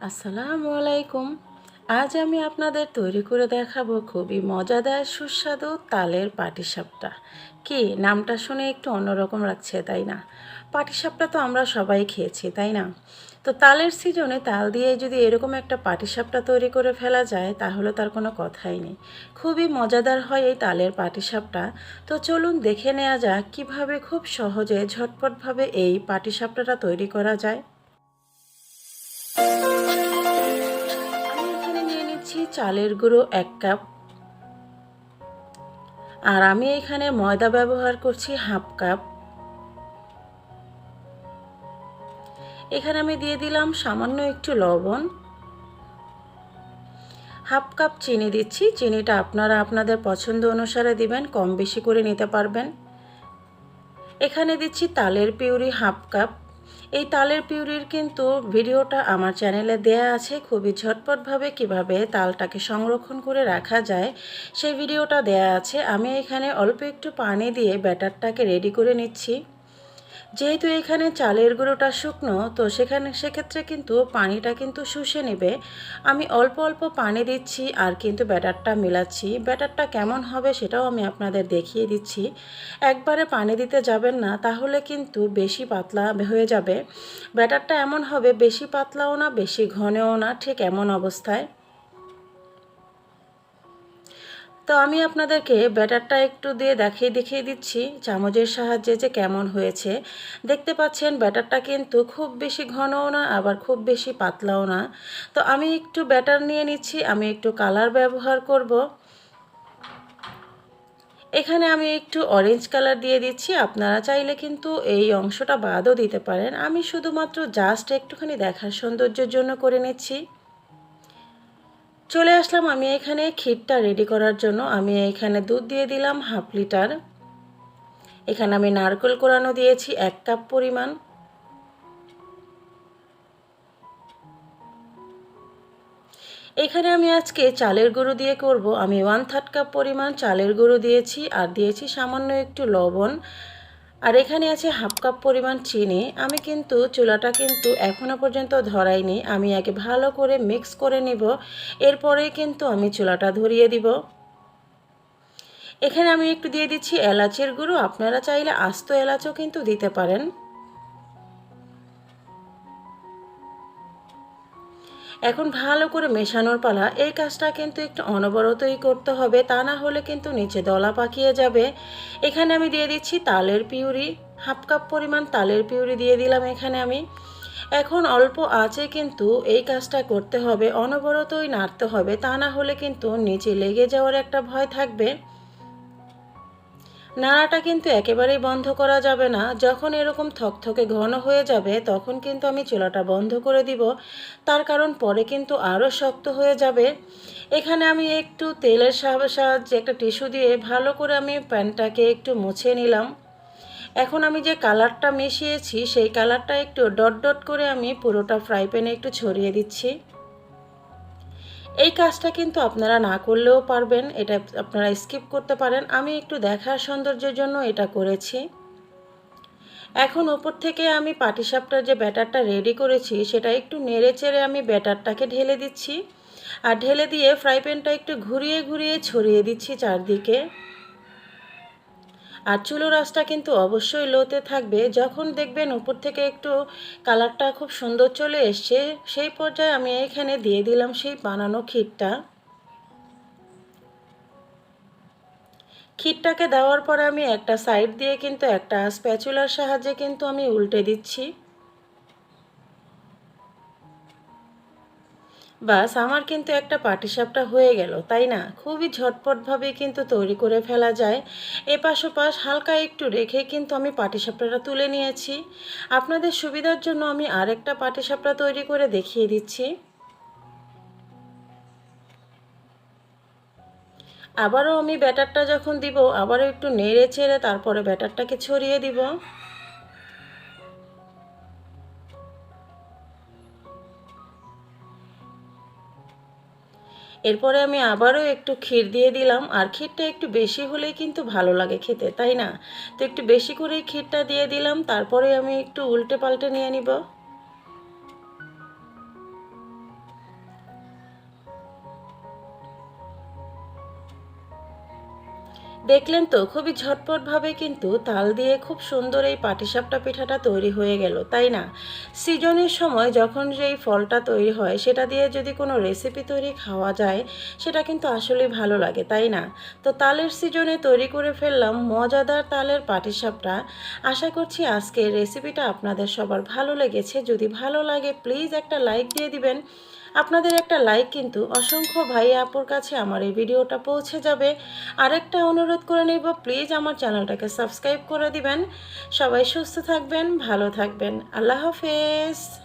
আসসালামুয়ালাইকুম। আজ আমি আপনাদের তৈরি করে দেখাবো খুবই মজাদার সুস্বাদু তালের পাটিসাপটা। কি নামটা শুনে একটু অন্যরকম লাগছে, তাই না? পাটিসাপটা তো আমরা সবাই খেয়েছি, তাই না? তো তালের সিজনে তাল দিয়ে যদি এরকম একটা পাটিসাপটা তৈরি করে ফেলা যায় তাহলে তার কোনো কথাই নেই। খুবই মজাদার হয় এই তালের পাটিসাপটা। তো চলুন দেখে নেওয়া যাক কীভাবে খুব সহজে ঝটপটভাবে এই পাটিসাপটাটা তৈরি করা যায়। আমি এখানে নিয়ে নিচ্ছি চালের গুঁড়ো 1 কাপ, আর আমি এখানে ময়দা ব্যবহার করছি 1/2 কাপ। এখানে আমি দিয়ে দিলাম সামান্য একটু লবণ, 1/2 কাপ চিনি দিচ্ছি। চিনিটা আপনারা আপনাদের পছন্দ অনুসারে দিবেন, কম বেশি করে নিতে পারবেন। এখানে দিচ্ছি তালের পিউরি 1/2 কাপ। এই তালের পিউরির কিন্তু ভিডিওটা আমার চ্যানেলে দেয়া আছে, খুবই ঝটপটভাবে কিভাবে তালটাকে সংরক্ষণ করে রাখা যায় সেই ভিডিওটা দেয়া আছে। আমি এখানে অল্প একটু পানি দিয়ে ব্যাটারটাকে রেডি করে নিচ্ছি। যেহেতু এখানে চালের গুঁড়োটা শুকনো, তো সেক্ষেত্রে কিন্তু পানিটা কিন্তু শুষে নেবে। আমি অল্প অল্প পানি দিচ্ছি আর কিন্তু ব্যাটারটা মেলাচ্ছি। ব্যাটারটা কেমন হবে সেটাও আমি আপনাদের দেখিয়ে দিচ্ছি। একবারে পানি দিতে যাবেন না, তাহলে কিন্তু বেশি পাতলা হয়ে যাবে। ব্যাটারটা এমন হবে, বেশি পাতলাও না বেশি ঘনও না, ঠিক এমন অবস্থায়। তো আমি আপনাদেরকে ব্যাটারটা একটু দিয়ে দেখিয়ে দিচ্ছি চামচের সাহায্যে যে কেমন হয়েছে। দেখতে পাচ্ছেন ব্যাটারটা কিন্তু খুব বেশি ঘনও না আবার খুব বেশি পাতলাও না। তো আমি একটু ব্যাটার নিয়ে নিচ্ছি, আমি একটু কালার ব্যবহার করব। এখানে আমি একটু অরেঞ্জ কালার দিয়ে দিচ্ছি, আপনারা চাইলে কিন্তু এই অংশটা বাদও দিতে পারেন। আমি শুধুমাত্র জাস্ট একটুখানি দেখার সৌন্দর্যের জন্য করে নিচ্ছি। চলে আসলাম আমি এখানে ক্ষীরটা রেডি করার জন্য। আমি এখানে দুধ দিয়ে দিলাম 1/2 লিটার। এখানে আমি নারকেল কোরানো দিয়েছি 1 কাপ পরিমাণ। এখানে আমি আজকে চালের গুঁড়ো দিয়ে করব। আমি 1/3 কাপ পরিমাণ চালের গুঁড়ো দিয়েছি আর দিয়েছি সামান্য একটু লবণ। আর এখানে আছে 1/2 কাপ পরিমাণ চিনি। আমি কিন্তু চুলাটা কিন্তু এখনো পর্যন্ত ধরাইনি, আমি আগে ভালো করে মিক্স করে নিব, এরপরেই কিন্তু আমি চুলাটা ধরিয়ে দিব। এখানে আমি একটু দিয়ে দিচ্ছি এলাচের গুঁড়ো, আপনারা চাইলে আস্ত এলাচও কিন্তু দিতে পারেন। এখন ভালো করে মেশানোর পালা। এই কাজটা কিন্তু একটু অনবরতই করতে হবে, তা না হলে কিন্তু নিচে দলা পাকিয়ে যাবে। এখানে আমি দিয়ে দিচ্ছি তালের পিউরি, 1/2 কাপ পরিমাণ তালের পিউরি দিয়ে দিলাম এখানে আমি। এখন অল্প আঁচে কিন্তু এই কাজটা করতে হবে, অনবরতই নাড়তে হবে, তা না হলে কিন্তু নিচে লেগে যাওয়ার একটা ভয় থাকবে। নাড়াটা কিন্তু একেবারেই বন্ধ করা যাবে না। যখন এরকম থকথকে ঘন হয়ে যাবে তখন কিন্তু আমি চুলাটা বন্ধ করে দিব, তার কারণ পরে কিন্তু আরও শক্ত হয়ে যাবে। এখানে আমি একটু তেলের সাহায্যে একটা টিস্যু দিয়ে ভালো করে আমি প্যানটাকে একটু মুছে নিলাম। এখন আমি যে কালারটা মিশিয়েছি সেই কালারটা একটু ডট ডট করে আমি পুরোটা ফ্রাই প্যানে একটু ছড়িয়ে দিচ্ছি। এই কাজটা কিন্তু আপনারা না করলেও পারবেন, এটা আপনারা স্কিপ করতে পারেন, আমি একটু দেখার সৌন্দর্যের জন্য এটা করেছি। এখন উপর থেকে আমি পাটিসাপটার যে ব্যাটারটা রেডি করেছি সেটা একটু নেড়ে চেড়ে আমি ব্যাটারটাকে ঢেলে দিচ্ছি, আর ঢেলে দিয়ে ফ্রাই প্যানটা একটু ঘুরিয়ে ঘুরিয়ে ছড়িয়ে দিচ্ছি চারদিকে। আর চুলোর আঁচটা কিন্তু অবশ্যই লোতে থাকবে। যখন দেখবেন উপর থেকে একটু কালারটা খুব সুন্দর চলে এসছে, সেই পর্যায়ে আমি এখানে দিয়ে দিলাম সেই বানানো ক্ষীরটা। ক্ষীরটাকে দেওয়ার পরে আমি একটা সাইড দিয়ে কিন্তু একটা স্প্যাচুলার সাহায্যে কিন্তু আমি উল্টে দিচ্ছি। বাস আমার কিন্তু একটা পাটিসাপটা হয়ে গেল, তাই না? খুবই ঝটপটভাবে কিন্তু তৈরি করে ফেলা যায়। এপাশ ওপাশ হালকা একটু রেখে কিন্তু আমি পাটিসাপটাটা তুলে নিয়েছি। আপনাদের সুবিধার জন্য আমি আরেকটা পাটিসাপটা তৈরি করে দেখিয়ে দিচ্ছি। আবারও আমি ব্যাটারটা যখন দিব আবারও একটু নেড়ে চেড়ে তারপরে ব্যাটারটাকে ছড়িয়ে দিব। এরপরে আমি আবারও একটু ক্ষীর দিয়ে দিলাম, আর ক্ষীরটা একটু বেশি হলেই কিন্তু ভালো লাগে খেতে, তাই না? তো একটু বেশি করেই ক্ষীরটা দিয়ে দিলাম, তারপরে আমি একটু উল্টে পাল্টে নিয়ে নিব। দেখলেন তো খুবই ঝটপটভাবে কিন্তু তাল দিয়ে খুব সুন্দর এই পাটিসাপটা পিঠাটা তৈরি হয়ে গেল, তাই না? সিজনের সময় যখন যেই ফলটা তৈরি হয় সেটা দিয়ে যদি কোনো রেসিপি তৈরি খাওয়া যায় সেটা কিন্তু আসলেই ভালো লাগে, তাই না? তো তালের সিজনে তৈরি করে ফেললাম মজাদার তালের পাটিসাপটা। আশা করছি আজকের রেসিপিটা আপনাদের সবার ভালো লেগেছে। যদি ভালো লাগে প্লিজ একটা লাইক দিয়ে দিবেন। আপনাদের একটা লাইক কিন্তু অসংখ্য ভাই আপুর কাছে আমার এই ভিডিওটা পৌঁছে যাবে। আরেকটা অনুরোধ করে নেব, প্লিজ আমার চ্যানেলটাকে সাবস্ক্রাইব করে দিবেন। সবাই সুস্থ থাকবেন, ভালো থাকবেন। আল্লাহ হাফেজ।